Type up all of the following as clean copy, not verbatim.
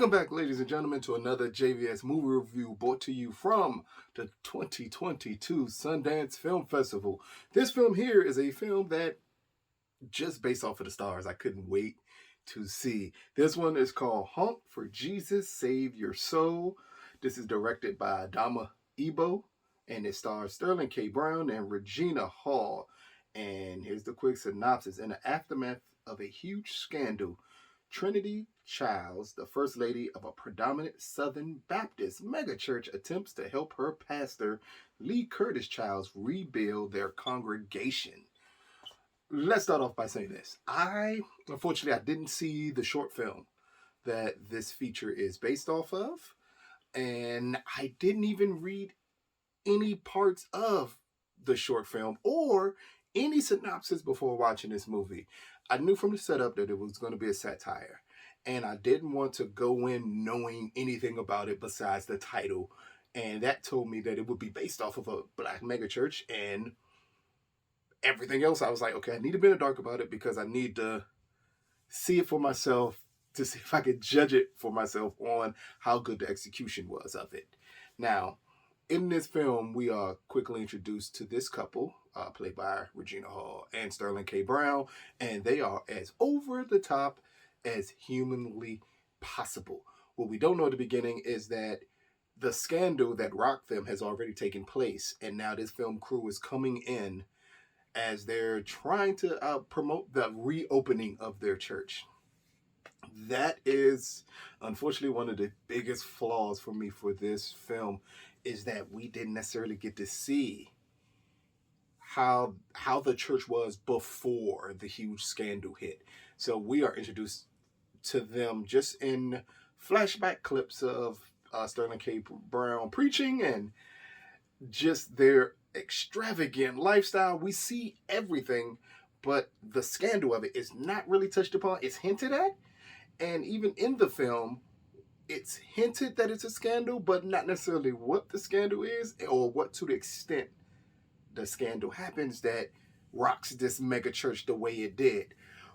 Welcome back, ladies and gentlemen, to another JVS movie review brought to you from the 2022 Sundance Film Festival. This film here is a film that, just based off of the stars, I couldn't wait to see. This one is called Honk for Jesus, Save Your Soul. This is directed by Adamma Ebo, and it stars SterlingKBrown and Regina Hall. And here's the quick synopsis. In the aftermath of a huge scandal, Trinitie Childs, the first lady of a predominant Southern Baptist megachurch, attempts to help her pastor, Lee Curtis Childs, rebuild their congregation. Let's start off by saying this. Unfortunately, I didn't see the short film that this feature is based off of, and I didn't even read any parts of the short film or any synopsis before watching this movie. I knew from the setup that it was going to be a satire, and I didn't want to go in knowing anything about it besides the title, and that told me that it would be based off of a black megachurch, and everything else I was like, okay, I need to be in the dark about it because I need to see it for myself to see if I could judge it for myself on how good the execution was of it. Now, in this film, we are quickly introduced to this couple, played by Regina Hall and SterlingKBrown, and they are as over the top as humanly possible. What we don't know at the beginning is that the scandal that rocked them has already taken place, and now this film crew is coming in as they're trying to promote the reopening of their church. That is, unfortunately, one of the biggest flaws for me for this film, is that we didn't necessarily get to see how the church was before the huge scandal hit. So we are introduced to them just in flashback clips of SterlingKBrown preaching and just their extravagant lifestyle. We see everything, but the scandal of it is not really touched upon. It's hinted at, and even in the film, it's hinted that it's a scandal, but not necessarily what the scandal is or what to the extent the scandal happens that rocks this mega church the way it did.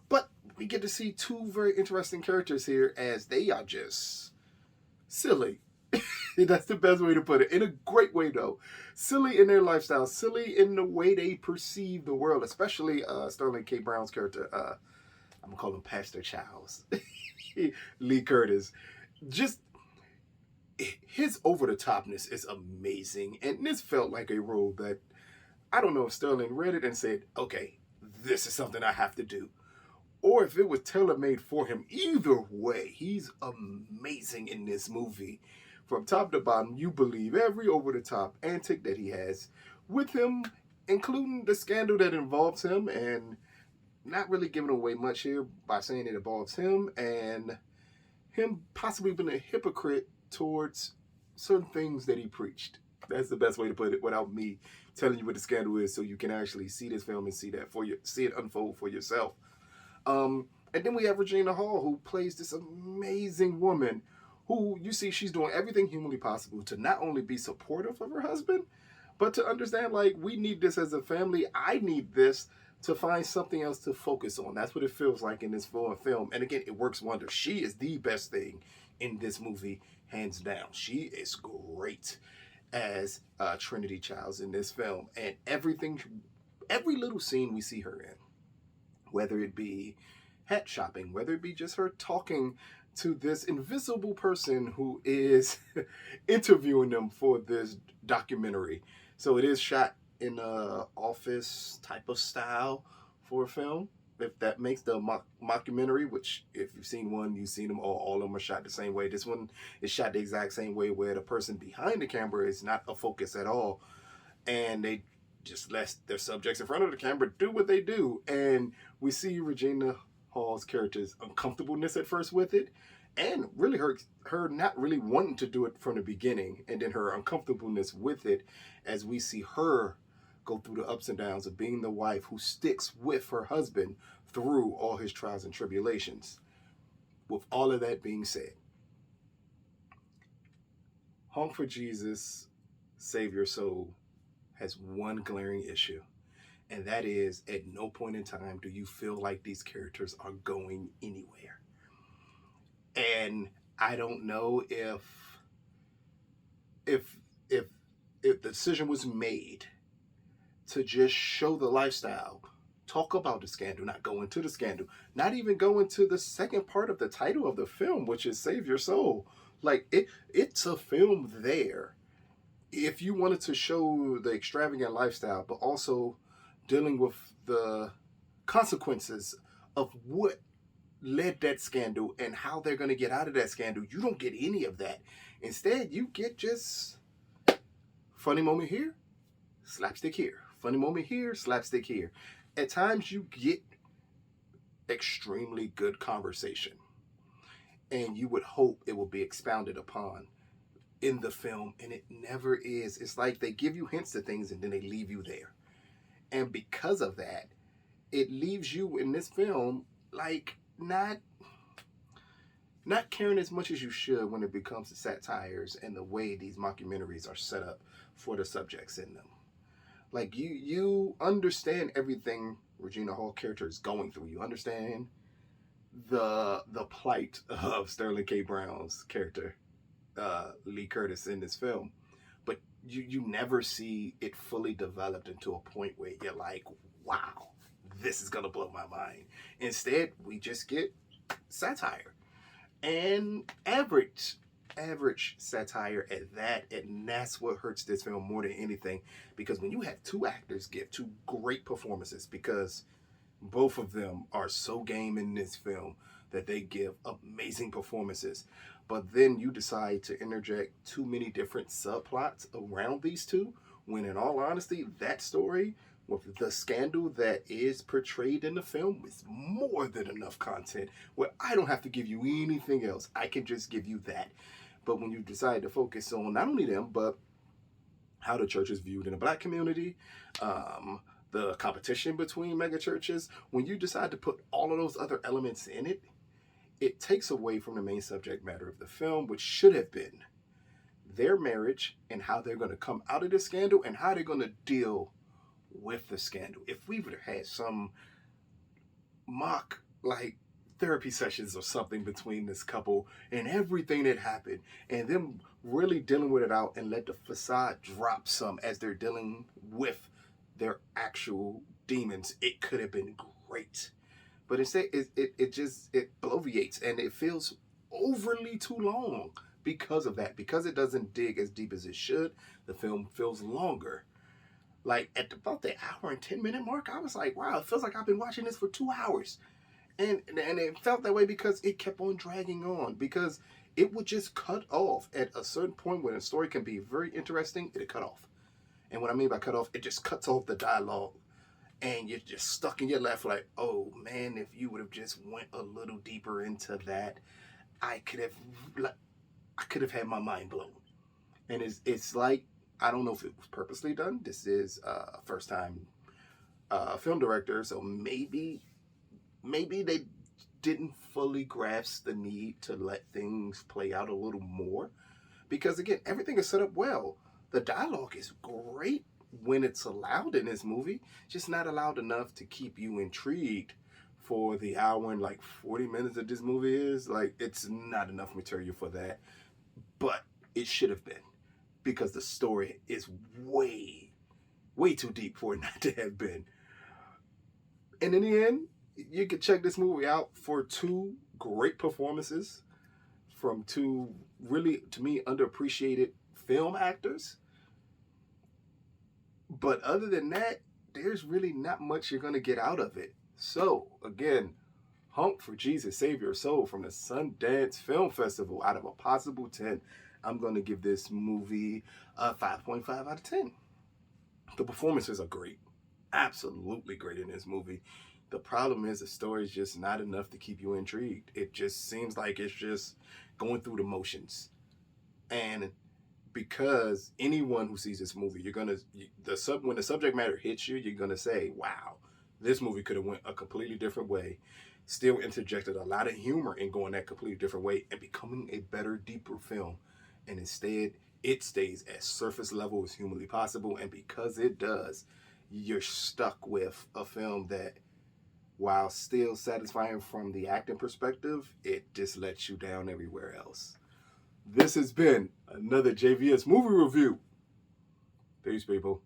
But we get to see two very interesting characters here as they are just silly. That's the best way to put it. In a great way, though. Silly in their lifestyle, silly in the way they perceive the world, especially SterlingKBrown's character. I'm going to call him Pastor Childs. Lee Curtis. Just his over-the-topness is amazing, and this felt like a role that I don't know if Sterling read it and said, okay, this is something I have to do, or if it was tailor-made for him. Either way, he's amazing in this movie. From top to bottom, you believe every over-the-top antic that he has with him, including the scandal that involves him, and not really giving away much here by saying it involves him, and him possibly being a hypocrite towards certain things that he preached. That's the best way to put it without me telling you what the scandal is, so you can actually see this film and see it unfold for yourself. And then we have Regina Hall, who plays this amazing woman who you see she's doing everything humanly possible to not only be supportive of her husband, but to understand, like, we need this as a family. I need this to find something else to focus on. That's what it feels like in this film. And again, it works wonders. She is the best thing in this movie, hands down. She is great as Trinitie Childs in this film. And every little scene we see her in, whether it be hat shopping, whether it be just her talking to this invisible person who is interviewing them for this documentary. So it is shot in a office type of style for a film, if that makes the mockumentary, which if you've seen one, you've seen them all of them are shot the same way. This one is shot the exact same way, where the person behind the camera is not a focus at all, and they just let their subjects in front of the camera do what they do. And we see Regina Hall's character's uncomfortableness at first with it, and really her not really wanting to do it from the beginning, and then her uncomfortableness with it as we see her go through the ups and downs of being the wife who sticks with her husband through all his trials and tribulations. With all of that being said, Honk for Jesus, Save Your Soul has one glaring issue, and that is, at no point in time do you feel like these characters are going anywhere. And I don't know if if if the decision was made to just show the lifestyle, talk about the scandal, not go into the scandal, not even go into the second part of the title of the film, which is Save Your Soul. Like it's a film there. If you wanted to show the extravagant lifestyle, but also dealing with the consequences of what led that scandal and how they're going to get out of that scandal, you don't get any of that. Instead, you get just funny moment here, slapstick here. Funny moment here, slapstick here. At times, you get extremely good conversation, and you would hope it will be expounded upon in the film, and it never is. It's like they give you hints to things, and then they leave you there. And because of that, it leaves you in this film like not caring as much as you should when it becomes the satires and the way these mockumentaries are set up for the subjects in them. Like you understand everything Regina Hall character is going through. You understand the plight of SterlingKBrown's character, Lee Curtis, in this film, but you never see it fully developed into a point where you're like, wow, this is gonna blow my mind. Instead, we just get satire and average satire at that, and that's what hurts this film more than anything. Because when you have two actors give two great performances, because both of them are so game in this film that they give amazing performances, but then you decide to interject too many different subplots around these two, when in all honesty, that story with the scandal that is portrayed in the film is more than enough content where I don't have to give you anything else. I can just give you that. But when you decide to focus on not only them, but how the church is viewed in the black community, the competition between mega churches, when you decide to put all of those other elements in it, it takes away from the main subject matter of the film, which should have been their marriage and how they're going to come out of the scandal and how they're going to deal with the scandal. If we would have had some mock like therapy sessions or something between this couple and everything that happened, and them really dealing with it out and let the facade drop some as they're dealing with their actual demons, it could have been great. But instead, it just bloviates, and it feels overly too long because of that. Because it doesn't dig as deep as it should, the film feels longer. Like at about the hour and 10-minute mark, I was like, wow, it feels like I've been watching this for 2 hours. And it felt that way because it kept on dragging on, because it would just cut off at a certain point when a story can be very interesting, it'd cut off. And what I mean by cut off, it just cuts off the dialogue, and you're just stuck in your left like, oh man, if you would have just went a little deeper into that, I could have had my mind blown. And it's like, I don't know if it was purposely done. This is a first time film director, so maybe they didn't fully grasp the need to let things play out a little more. Because again, everything is set up well. The dialogue is great when it's allowed in this movie, just not allowed enough to keep you intrigued for the hour and like 40 minutes that this movie is. Like, it's not enough material for that, but it should have been, because the story is way too deep for it not to have been. And in the end, you can check this movie out for two great performances from two really, to me, underappreciated film actors. But other than that, there's really not much you're going to get out of it. So, again, Honk for Jesus Save Your Soul from the Sundance Film Festival. Out of a possible 10, I'm going to give this movie a 5.5 out of 10. The performances are great. Absolutely great in this movie. The problem is the story is just not enough to keep you intrigued. It just seems like it's just going through the motions. And because anyone who sees this movie, when the subject matter hits you, you're gonna say, wow, this movie could have went a completely different way, still interjected a lot of humor in going that completely different way and becoming a better, deeper film. And instead, it stays as surface level as humanly possible. And because it does, you're stuck with a film that, while still satisfying from the acting perspective, it just lets you down everywhere else. This has been another JVS movie review. Peace, people.